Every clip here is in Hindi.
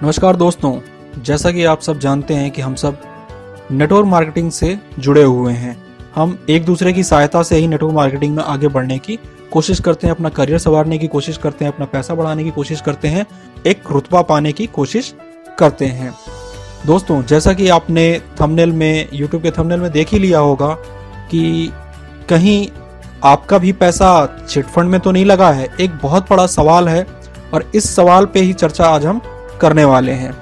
नमस्कार दोस्तों, जैसा कि आप सब जानते हैं कि हम सब नेटवर्क मार्केटिंग से जुड़े हुए हैं। हम एक दूसरे की सहायता से ही नेटवर्क मार्केटिंग में आगे बढ़ने की कोशिश करते हैं, अपना करियर संवारने की कोशिश करते हैं, अपना पैसा बढ़ाने की कोशिश करते हैं, एक रुतबा पाने की कोशिश करते हैं। दोस्तों, जैसा कि आपने थंबनेल में, यूट्यूब के थंबनेल में देख ही लिया होगा कि कहीं आपका भी पैसा चिट फंड में तो नहीं लगा है। एक बहुत बड़ा सवाल है और इस सवाल पे ही चर्चा आज हम करने वाले हैं।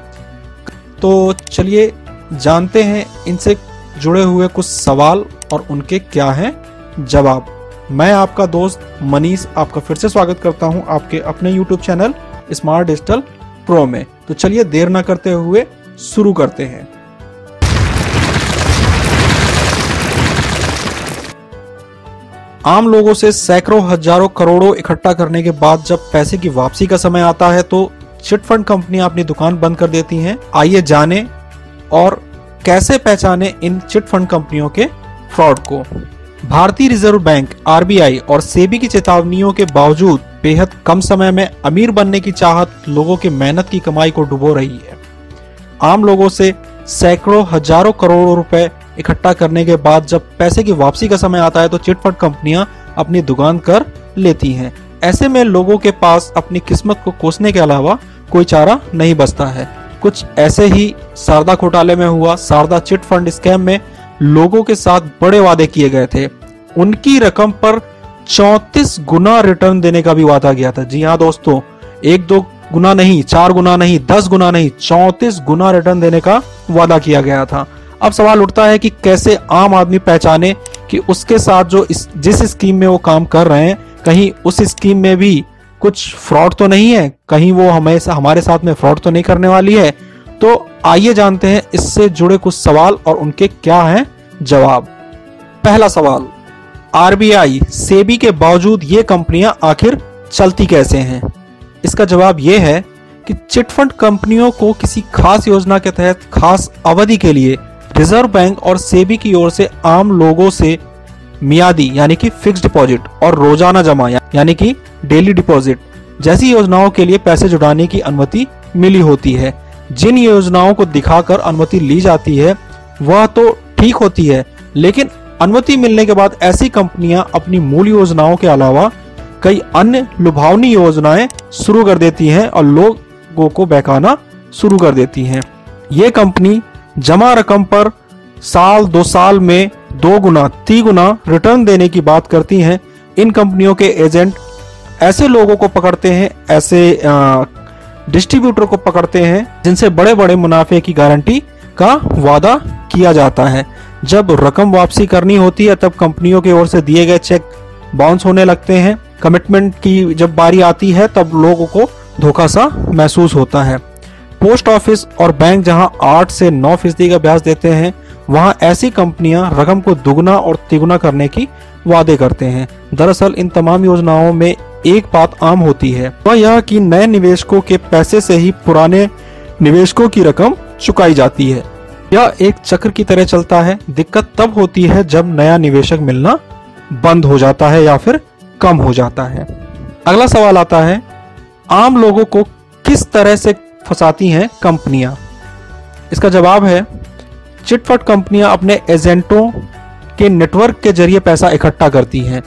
तो चलिए जानते हैं इनसे जुड़े हुए कुछ सवाल और उनके क्या हैं जवाब। मैं आपका दोस्त मनीष आपका फिर से स्वागत करता हूं आपके अपने YouTube channel smart digital pro में। तो चलिए देर ना करते हुए शुरू करते हैं। आम लोगों से सैकड़ों हजारों करोड़ों इकट्ठा करने के बाद जब पैसे की वापसी का समय आता है तो चिट फंड कंपनियां अपनी दुकान बंद कर देती हैं। आइए जानें और कैसे पहचानें इन चिट फंड कंपनियों के फ्रॉड को। भारतीय रिजर्व बैंक आरबीआई और सेबी की चेतावनियों के बावजूद बेहद कम समय में अमीर बनने की चाहत लोगों की मेहनत की कमाई को डुबो रही है। आम लोगों से सैकड़ों हजारों करोड़ों रुपए इकट्ठा करने के बाद जब पैसे की वापसी का समय आता है तो चिट फंड कंपनियां अपनी दुकान कर लेती हैं। ऐसे में लोगों के पास अपनी किस्मत को कोसने के अलावा कोई चारा नहीं बचता है। कुछ ऐसे ही शारदा घोटाले में हुआ। शारदा चिट फंड स्कैम में लोगों के साथ बड़े वादे किए गए थे। उनकी रकम पर 34 गुना रिटर्न देने का भी वादा किया था। जी हाँ दोस्तों, 1-2 गुना नहीं, 4 गुना नहीं, 10 गुना नहीं, 34 गुना रिटर्न देने का वादा किया गया था। अब सवाल उठता है कि कैसे आम आदमी पहचाने कि उसके साथ जो जिस स्कीम में वो काम कर रहे हैं, कहीं उस स्कीम में भी कुछ फ्रॉड तो नहीं है, कहीं वो हमारे साथ में फ्रॉड तो नहीं करने वाली है। तो आइए जानते हैं इससे जुड़े कुछ सवाल और उनके क्या हैं जवाब। पहला सवाल, आरबीआई सेबी के बावजूद ये कंपनियां आखिर चलती कैसे हैं? इसका जवाब यह है कि चिट फंड कंपनियों को किसी खास योजना के तहत खास अवधि के लिए रिजर्व बैंक और सेबी की ओर से आम लोगों से मियादी यानी कि फिक्स्ड डिपॉजिट और रोजाना जमा यानी कि डेली डिपॉजिट जैसी योजनाओं के लिए पैसे जुटाने की अनुमति मिली होती है। जिन योजनाओं को दिखाकर अनुमति ली जाती है वह तो ठीक होती है, लेकिन अनुमति मिलने के बाद ऐसी कंपनियां अपनी मूल योजनाओं के अलावा कई अन्य लुभावनी योजनाएं शुरू कर देती हैं और लोगों को बहकाना शुरू कर देती हैं। ये कंपनी जमा रकम पर साल 2 साल में 2 गुना 3 गुना रिटर्न देने की बात करती हैं। इन कंपनियों के एजेंट ऐसे लोगों को पकड़ते हैं, ऐसे डिस्ट्रीब्यूटर को पकड़ते हैं जिनसे बड़े बड़े मुनाफे की गारंटी का वादा किया जाता है। जब रकम वापसी करनी होती है तब कंपनियों की ओर से दिए गए चेक बाउंस होने लगते हैं। कमिटमेंट की जब बारी आती है तब लोगों को धोखा सा महसूस होता है। पोस्ट ऑफिस और बैंक जहां 8 से 9% का ब्याज देते हैं, वहां ऐसी कंपनियां रकम को दुगना और तिगुना करने की वादे करते हैं। दरअसल इन तमाम योजनाओं में एक बात आम होती है, वह यह कि नए निवेशकों के पैसे से ही पुराने निवेशकों की रकम चुकाई जाती है। यह एक चक्र की तरह चलता है। दिक्कत तब होती है जब नया निवेशक मिलना बंद हो जाता है या फिर कम हो जाता है। अगला सवाल आता है, आम लोगों को किस तरह से फंसाती हैं कंपनियां? इसका जवाब है, चिट फंड कंपनियां अपने एजेंटों के नेटवर्क के जरिए पैसा इकट्ठा करती हैं।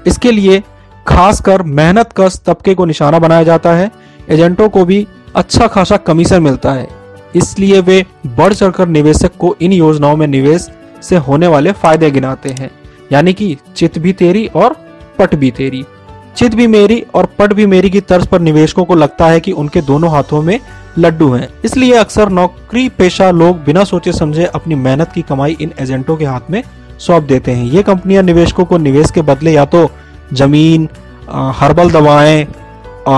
इसके लिए खासकर मेहनत कश तबके को निशाना बनाया जाता है। एजेंटों को भी अच्छा खासा कमीशन मिलता है, इसलिए वे बढ़ चढ़कर निवेशक को इन योजनाओं में निवेश से होने वाले फायदे गिनाते हैं। यानी कि चित भी तेरी और पट भी तेरी। चित भी मेरी और पट भी मेरी की तर्ज पर निवेशकों को लगता है कि उनके दोनों हाथों में लड्डू हैं। इसलिए अक्सर नौकरी पेशा लोग बिना सोचे समझे अपनी मेहनत की कमाई इन एजेंटों के हाथ में सौंप देते हैं। ये कंपनियां निवेशकों को निवेश के बदले या तो जमीन, हर्बल दवाएं,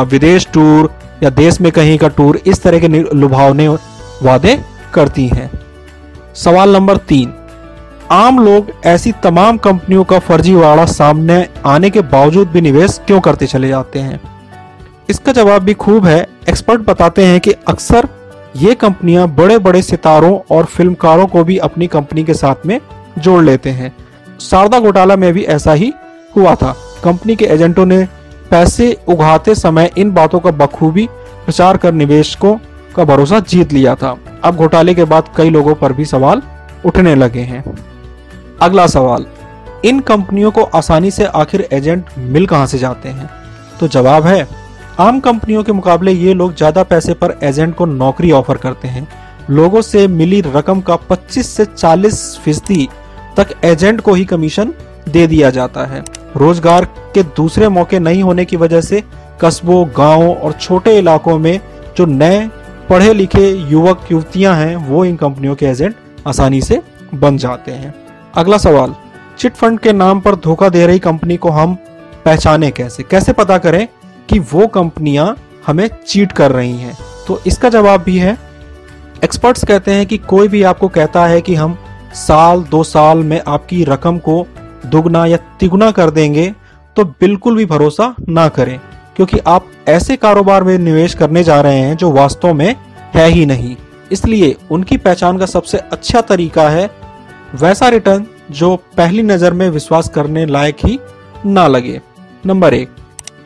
विदेश टूर या देश में कहीं का टूर, इस तरह के लुभावने वादे करती हैं। सवाल नंबर 3, आम लोग ऐसी तमाम कंपनियों का फर्जीवाड़ा सामने आने के बावजूद भी निवेश क्यों करते चले जाते हैं? इसका जवाब भी खूब है। एक्सपर्ट बताते हैं कि अक्सर ये कंपनियां बड़े बड़े सितारों और फिल्मकारों को भी अपनी कंपनी के साथ में जोड़ लेते हैं। शारदा घोटाला में भी ऐसा ही हुआ था। कंपनी के एजेंटों ने पैसे उगाते समय इन बातों का बखूबी प्रचार कर निवेशकों का भरोसा जीत लिया था। अब घोटाले के बाद कई लोगों पर भी सवाल उठने लगे हैं। अगला सवाल, इन कंपनियों को आसानी से आखिर एजेंट मिल कहां से जाते हैं? तो जवाब है, आम कंपनियों के मुकाबले ये लोग ज्यादा पैसे पर एजेंट को नौकरी ऑफर करते हैं। लोगों से मिली रकम का 25 से 40% तक एजेंट को ही कमीशन दे दिया जाता है। रोजगार के दूसरे मौके नहीं होने की वजह से कस्बों, गांवों और छोटे इलाकों में जो नए पढ़े लिखे युवक युवतियां हैं वो इन कंपनियों के एजेंट आसानी से बन जाते हैं। अगला सवाल, चिट फंड के नाम पर धोखा दे रही कंपनी को हम पहचाने कैसे पता करें कि वो कंपनियां हमें चीट कर रही हैं? तो इसका जवाब भी है, एक्सपर्ट्स कहते हैं कि कोई भी आपको कहता है कि हम साल 2 साल में आपकी रकम को दुगना या तिगुना कर देंगे तो बिल्कुल भी भरोसा ना करें, क्योंकि आप ऐसे कारोबार में निवेश करने जा रहे हैं जो वास्तव में है ही नहीं। इसलिए उनकी पहचान का सबसे अच्छा तरीका है वैसा रिटर्न जो पहली नजर में विश्वास करने लायक ही ना लगे। नंबर 1,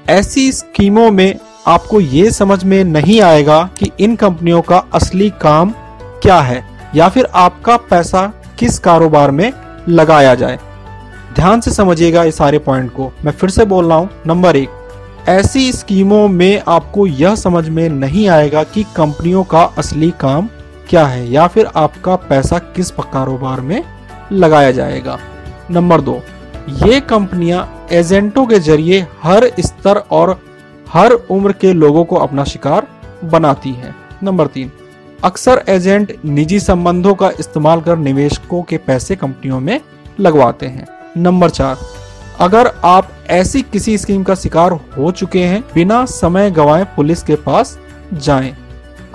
ऐसी स्कीमों में आपको ये समझ में नहीं आएगा कि इन कंपनियों का असली काम क्या है या फिर आपका पैसा किस कारोबार में लगाया जाए। ध्यान से समझिएगा इस सारे पॉइंट को, मैं फिर से बोल रहा हूं। नंबर 1, ऐसी स्कीमों में आपको यह समझ में नहीं आएगा कि कंपनियों का असली काम क्या है या फिर आपका पैसा किस कारोबार में लगाया जाएगा। नंबर 2, ये कंपनियां एजेंटों के जरिए हर स्तर और हर उम्र के लोगों को अपना शिकार बनाती है। नंबर 3, अक्सर एजेंट निजी संबंधों का इस्तेमाल कर निवेशकों के पैसे कंपनियों में लगवाते हैं। नंबर 4, अगर आप ऐसी किसी स्कीम का शिकार हो चुके हैं, बिना समय गंवाए पुलिस के पास जाएं।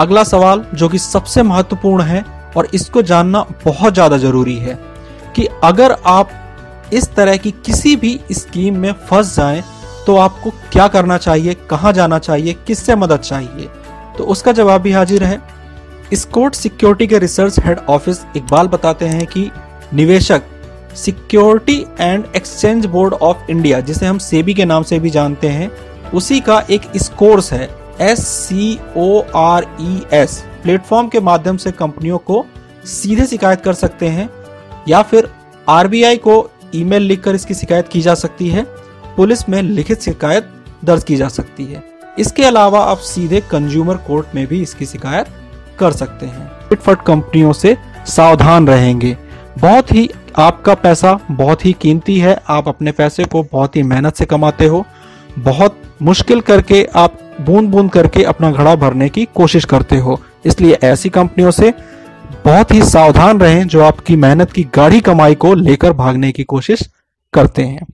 अगला सवाल जो कि सबसे महत्वपूर्ण है और इसको जानना बहुत ज्यादा जरूरी है कि अगर आप इस तरह की किसी भी स्कीम में फंस जाएं तो आपको क्या करना चाहिए, कहां जाना चाहिए, किससे मदद चाहिए? तो उसका जवाब भी हाजिर है। स्कोट सिक्योरिटी के रिसर्च हेड ऑफिस इकबाल बताते हैं कि निवेशक security and exchange board of India, जिसे हम सेबी के नाम से भी जानते हैं, उसी का एक स्कोर्स है SCORES प्लेटफॉर्म के माध्यम से कंपनियों को सीधे शिकायत कर सकते हैं या फिर RBI को ईमेल लिखकर इसकी शिकायत की जा सकती है, पुलिस में लिखित शिकायत दर्ज की जा सकती है। इसके अलावा आप सीधे कंज्यूमर कोर्ट में भी इसकी शिकायत कर सकते हैं। चिटफंड कंपनियों से सावधान रहेंगे। बहुत ही आपका पैसा बहुत ही कीमती है, आप अपने पैसे को बहुत ही मेहनत से कमाते हो, बहुत मुश्किल करके आप बूंद बूंद करके अपना घड़ा भरने की कोशिश करते हो। इसलिए ऐसी कंपनियों से बहुत ही सावधान रहें जो आपकी मेहनत की गाढ़ी कमाई को लेकर भागने की कोशिश करते हैं।